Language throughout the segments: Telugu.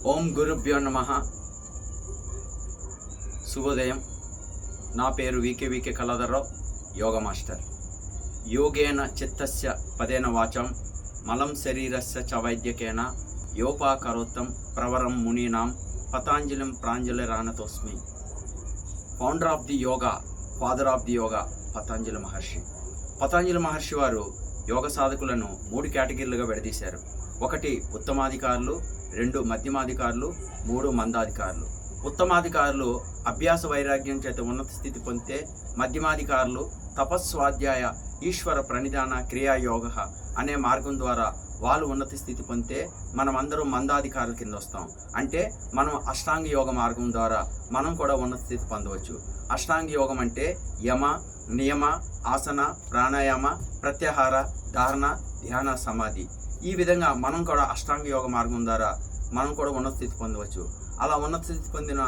ఓం గురుభ్యో నమః. శుభోదయం. నా పేరు వికే కళాధర్రావు, యోగ మాస్టర్. యోగేన చిత్తస్య పదేన వాచం మలం శరీరస్య చ వైద్యకేన యోపాకరోత్తం ప్రవరం మునీనాం పతాంజలిం ప్రాంజలిరానతోస్మి. Founder of the yoga, father of the yoga Patanjali Maharshi. Patanjali Maharshi వారు యోగ సాధకులను 3 కేటగిరీలుగా విడదీశారు. 1 ఉత్తమాధికారులు, 2 మధ్యమాధికారులు, 3 మందాధికారులు. ఉత్తమాధికారులు అభ్యాస వైరాగ్యం చేత ఉన్నత స్థితి పొందితే, మధ్యమాధికారులు తపస్వాధ్యాయ ఈశ్వర ప్రణిధాన క్రియాయోగ అనే మార్గం ద్వారా వాళ్ళు ఉన్నత స్థితి పొందితే, మనమందరం మందాధికారుల కింద వస్తాం. అంటే మనం అష్టాంగ యోగ మార్గం ద్వారా మనం కూడా ఉన్నత స్థితి పొందవచ్చు. అష్టాంగ యోగం అంటే యమ, నియమ, ఆసన, ప్రాణాయామ, ప్రత్యాహార, ధారణ, ధ్యాన, సమాధి. ఈ విధంగా మనం కూడా అష్టాంగ యోగ మార్గం ద్వారా మనం కూడా ఉన్నత స్థితి పొందవచ్చు. అలా ఉన్నత స్థితి పొందిన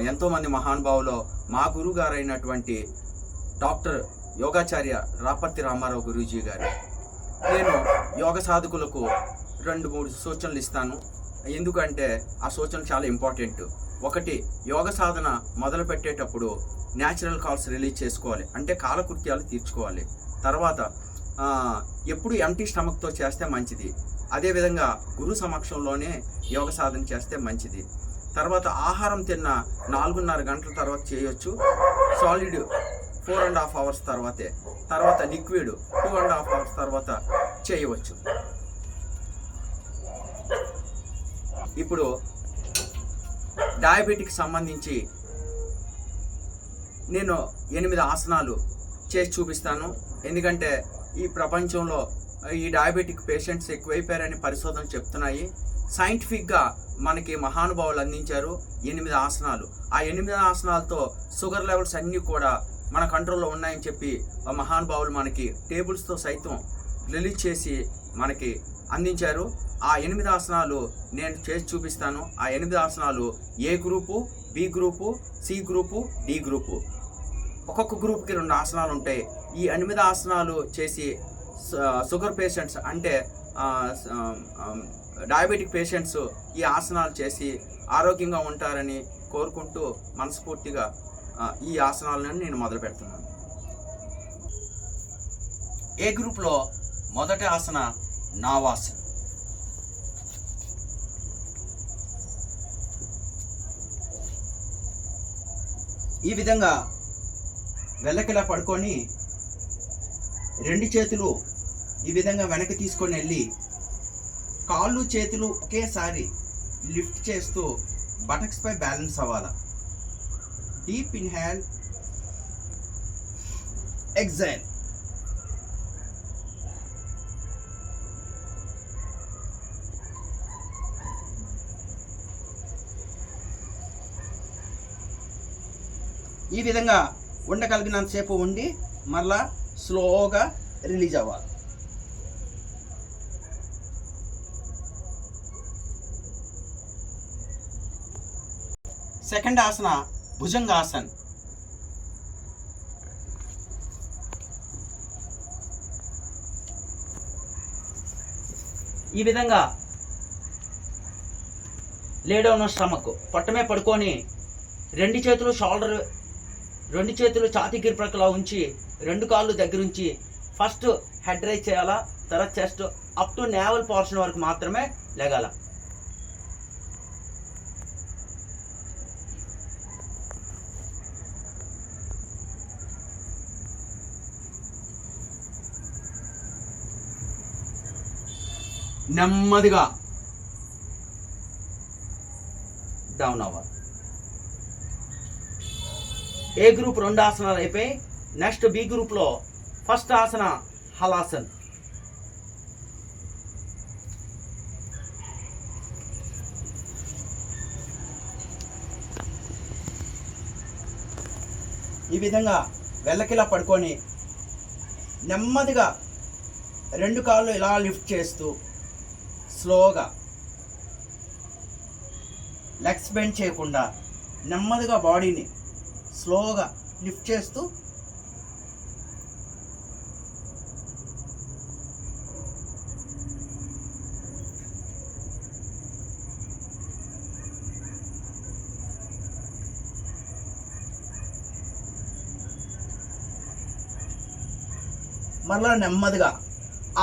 ఎంతోమంది మహానుభావులు మా గురువు గారు అయినటువంటి డాక్టర్ యోగాచార్య రాపర్తి రామారావు గురూజీ గారు. నేను యోగ సాధకులకు 2-3 సూచనలు ఇస్తాను. ఎందుకంటే ఆ సూచనలు చాలా ఇంపార్టెంట్. 1, యోగ సాధన మొదలు పెట్టేటప్పుడు న్యాచురల్ కాల్స్ రిలీజ్ చేసుకోవాలి, అంటే కాలకృత్యాలు తీర్చుకోవాలి. తర్వాత ఎప్పుడు ఎంటీ స్టమక్తో చేస్తే మంచిది. అదేవిధంగా గురు సమక్షంలోనే యోగ సాధన చేస్తే మంచిది. తర్వాత ఆహారం తిన్న 4.5 గంటల తర్వాత చేయొచ్చు. సాలిడ్ 4.5 అవర్స్ తర్వాత లిక్విడ్ 2.5 అవర్స్ తర్వాత చేయవచ్చు. ఇప్పుడు డయాబెటిక్ సంబంధించి నేను 8 ఆసనాలు చేసి చూపిస్తాను. ఎందుకంటే ఈ ప్రపంచంలో ఈ డయాబెటిక్ పేషెంట్స్ ఎక్కువైపోయారని పరిశోధనలు చెప్తున్నాయి. సైంటిఫిక్గా మనకి మహానుభావులు అందించారు 8 ఆసనాలు. ఆ 8 ఆసనాలతో షుగర్ లెవెల్స్ అన్నీ కూడా మన కంట్రోల్లో ఉన్నాయని చెప్పి మహానుభావులు మనకి టేబుల్స్తో సైతం రిలీజ్ చేసి మనకి అందించారు. ఆ 8 ఆసనాలు నేను చేసి చూపిస్తాను. ఆ 8 ఆసనాలు A group, B group, C group, D group. ఒక్కొక్క గ్రూప్కి 2 ఆసనాలు ఉంటాయి. ఈ 8 ఆసనాలు చేసి షుగర్ పేషెంట్స్ అంటే డయాబెటిక్ పేషెంట్స్ ఈ ఆసనాలు చేసి ఆరోగ్యంగా ఉంటారని కోరుకుంటూ మనస్ఫూర్తిగా ఈ ఆసనాలను నేను మొదలు పెడుతున్నాను. ఏ గ్రూప్లో మొదటి ఆసన నావాసన. ఈ విధంగా వెల్లకిలా పడుకొని 2 చేతులు ఈ విధంగా వెనక్కి తీసుకొని వెళ్ళి కాళ్ళు చేతులు ఒకేసారి లిఫ్ట్ చేస్తూ బటక్స్ పై బ్యాలెన్స్ అవ్వాలా. Deep inhale, exhale. ఈ విధంగా ఉండగలిగినంతసేపు ఉండి మళ్ళా స్లోగా రిలీజ్ అవ్వాలి. సెకండ్ ఆసన భుజంగాసన్. ఈ విధంగా లేడౌన్ స్టమక్ పొట్టమే పడుకొని 2 చేతులు ఛాతీ గిరిప్రక్కలా ఉంచి 2 కాళ్ళు దగ్గర ఉంచి ఫస్ట్ హెడ్ రైజ్ చేయాలా. తర్వాత chest up to naval portion వరకు మాత్రమే లెగాల. నెమ్మదిగా డౌన్ అవ్వాలి. ఏ గ్రూప్ 2 ఆసనాలు అయిపోయి నెక్స్ట్ బి గ్రూప్లో ఫస్ట్ ఆసన హలాసన్. ఈ విధంగా వెల్లకిలా పడుకొని నెమ్మదిగా 2 కాళ్ళు ఇలా లిఫ్ట్ చేస్తూ స్లోగా లెగ్స్ బెండ్ చేయకుండా నెమ్మదిగా బాడీని స్లోగా లిఫ్ట్ చేస్తూ మరలా నెమ్మదిగా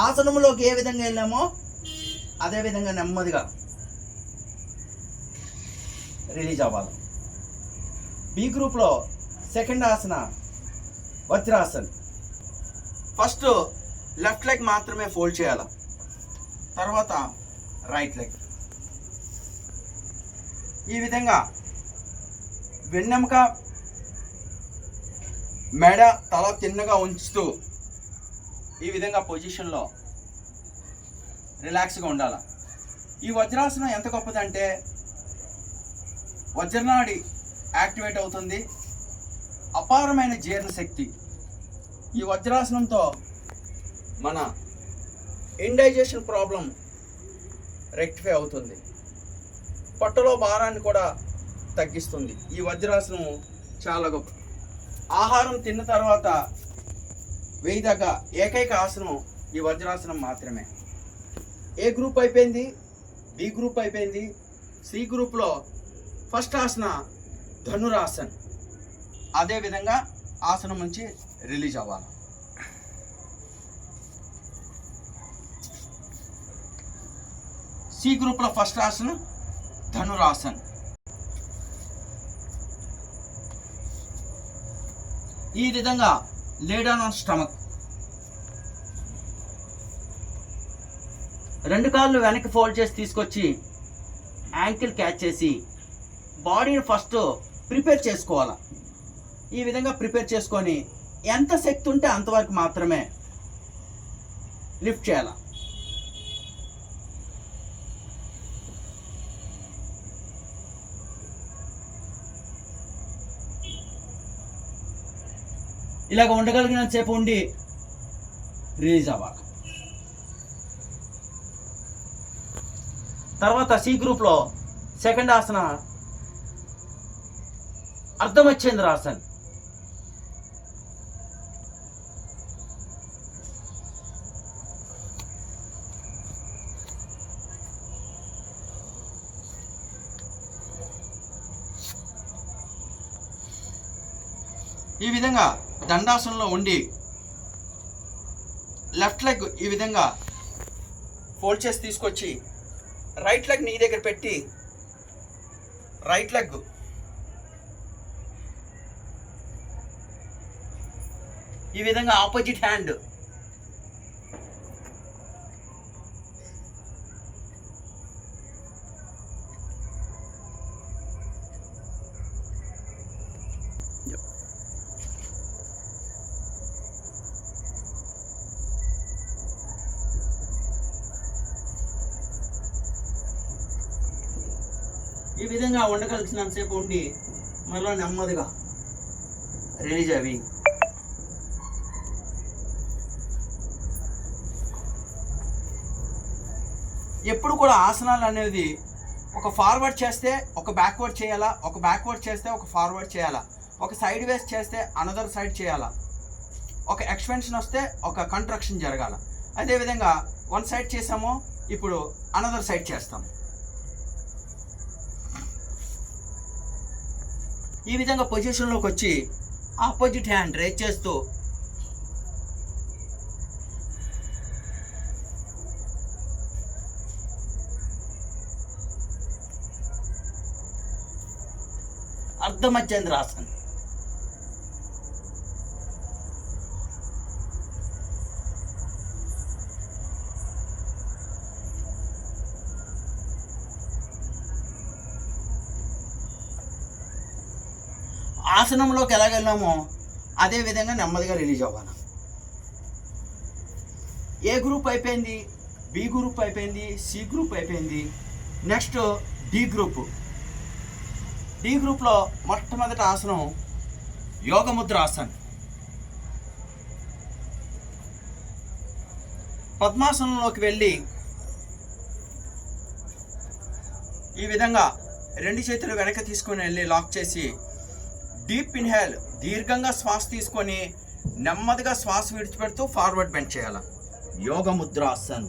ఆసనంలోకి ఏ విధంగా వెళ్ళామో అదే విధంగా నెమ్మదిగా రిలీజ్ అవ్వాలి. బి గ్రూప్లో సెకండ్ ఆసన వజ్రాసన్. ఫస్ట్ లెఫ్ట్ లెగ్ మాత్రమే ఫోల్డ్ చేయాలి, తర్వాత రైట్ లెగ్. ఈ విధంగా వెన్నెముక మెడ తల తిన్నగా ఉంచుతూ ఈ విధంగా పొజిషన్లో రిలాక్స్గా ఉండాలి. ఈ వజ్రాసనం ఎంత గొప్పదంటే వజ్రనాడి యాక్టివేట్ అవుతుంది, అపారమైన జీర్ణశక్తి. ఈ వజ్రాసనంతో మన ఇండైజెషన్ ప్రాబ్లం రెక్టిఫై అవుతుంది, పొట్టలో భారాన్ని కూడా తగ్గిస్తుంది. ఈ వజ్రాసనం చాలా గొప్ప. ఆహారం తిన్న తర్వాత వేయదగ్గ ఏకైక ఆసనం ఈ వజ్రాసనం మాత్రమే. ఏ గ్రూప్ అయిపోయింది, బి గ్రూప్ అయిపోయింది. సి గ్రూప్లో ఫస్ట్ ఆసన ధనురాసన్. అదేవిధంగా ఆసనం నుంచి రిలీజ్ అవ్వాలి. సి గ్రూప్లో ఫస్ట్ ఆసనం ధనురాసన్. ఈ విధంగా లే డౌన్ ఆన్ స్టమక్. రెండు కాళ్ళు వెనక్కి ఫోల్డ్ చేసి తీసుకొచ్చి యాంకిల్ క్యాచ్ చేసి బాడీని ఫస్ట్ ప్రిపేర్ చేసుకోవాలి. ఈ విధంగా ప్రిపేర్ చేసుకొని ఎంత శక్తి ఉంటే అంతవరకు మాత్రమే లిఫ్ట్ చేయాలి. ఇలాగ ఉండగలిగినంత సేపు ఉండి రిలీజ్ అవ్వాలి. తర్వాత సి గ్రూప్లో సెకండ్ ఆసన అర్ధమచ్చేంద్రాసన్. ఈ విధంగా దండాసనంలో ఉండి లెఫ్ట్ లెగ్ ఈ విధంగా ఫోల్డ్ చేసి తీసుకొచ్చి రైట్ లెగ్ నీ దగ్గర పెట్టి రైట్ లెగ్ ఈ విధంగా ఆపోజిట్ హ్యాండ్ ఈ విధంగా ఉండగలిగినంతసేపు ఉండి మరలా నెమ్మదిగా రిలీజ్ అవి. ఎప్పుడు కూడా ఆసనాలు అనేది ఒక ఫార్వర్డ్ చేస్తే ఒక బ్యాక్వర్డ్ చేయాలా, ఒక బ్యాక్వర్డ్ చేస్తే ఒక ఫార్వర్డ్ చేయాలా, ఒక సైడ్ వేస్ చేస్తే అనదర్ సైడ్ చేయాలా, ఒక ఎక్స్పెన్షన్ వస్తే ఒక కంట్రక్షన్ జరగాల. అదేవిధంగా వన్ సైడ్ చేసామో ఇప్పుడు అనదర్ సైడ్ చేస్తాము. ఈ విధంగా పొజిషన్లోకి వచ్చి ఆపోజిట్ హ్యాండ్ రేజ్ చేస్తూ అర్ధమచ్చేంద్రాసన్. ఆసనంలోకి ఎలాగెళ్ళామో అదే విధంగా నెమ్మదిగా రిలీజ్ అవ్వాలి. ఏ గ్రూప్ అయిపోయింది, బి గ్రూప్ అయిపోయింది, సి గ్రూప్ అయిపోయింది. Next D group. డి గ్రూప్లో మొట్టమొదటి ఆసనం యోగముద్రాసన్. పద్మాసనంలోకి వెళ్ళి ఈ విధంగా రెండు చేతులు వెనక తీసుకొని వెళ్ళి లాక్ చేసి డీప్ ఇన్హేల్, దీర్ఘంగా శ్వాస తీసుకొని నెమ్మదిగా శ్వాస విడిచిపెడుతూ ఫార్వర్డ్ బెండ్ చేయాలి. యోగముద్రాసన్.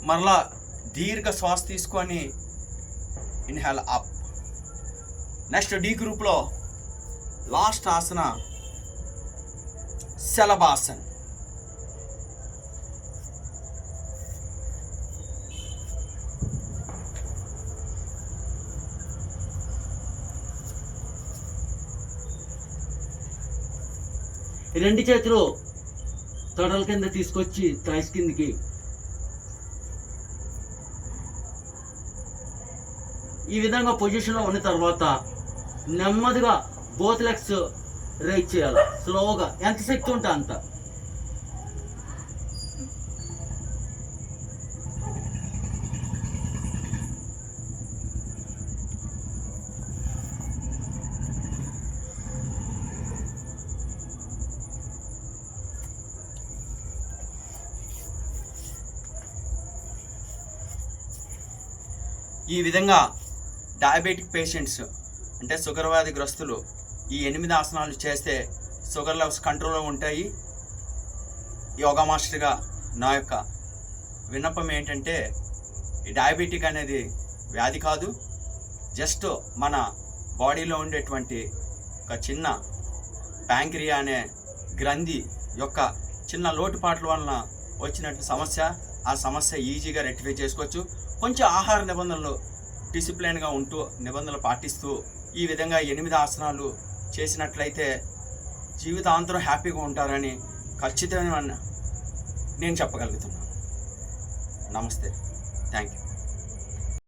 మరలా దీర్ఘ శ్వాస తీసుకొని ఇన్హేల్ అప్. నెక్స్ట్ డి గ్రూప్లో లాస్ట్ ఆసన శలభాసన్. రెండు చేతులు తొడల కింద తీసుకొచ్చి థైస్ కిందకి. ఈ విధంగా పొజిషన్లో ఉన్న తర్వాత నెమ్మదిగా బోత్ లెగ్స్ రైజ్ చేయాలి. స్లోగా, ఎంత శక్తి ఉంటే అంత. ఈ విధంగా డయాబెటిక్ పేషెంట్స్ అంటే షుగర్ వ్యాధి గ్రస్తులు ఈ 8 ఆసనాలు చేస్తే షుగర్ లెవెల్స్ కంట్రోల్లో ఉంటాయి. యోగా మాస్టర్గా నా యొక్క విన్నపం ఏంటంటే, ఈ డయాబెటిక్ అనేది వ్యాధి కాదు, జస్ట్ మన బాడీలో ఉండేటువంటి ఒక చిన్న ప్యాంక్రియా అనే గ్రంథి యొక్క చిన్న లోటుపాట్ల వలన వచ్చినట్టు సమస్య. ఆ సమస్య ఈజీగా రెక్టిఫై చేసుకోవచ్చు. కొంచెం ఆహార నిబంధనలు డిసిప్లిన్గా ఉంటూ నిబంధనలు పాటిస్తూ ఈ విధంగా 8 ఆసనాలు చేసినట్లయితే జీవితాంతరం హ్యాపీగా ఉంటారని ఖచ్చితంగా నేను చెప్పగలుగుతున్నాను. నమస్తే, థ్యాంక్ యూ.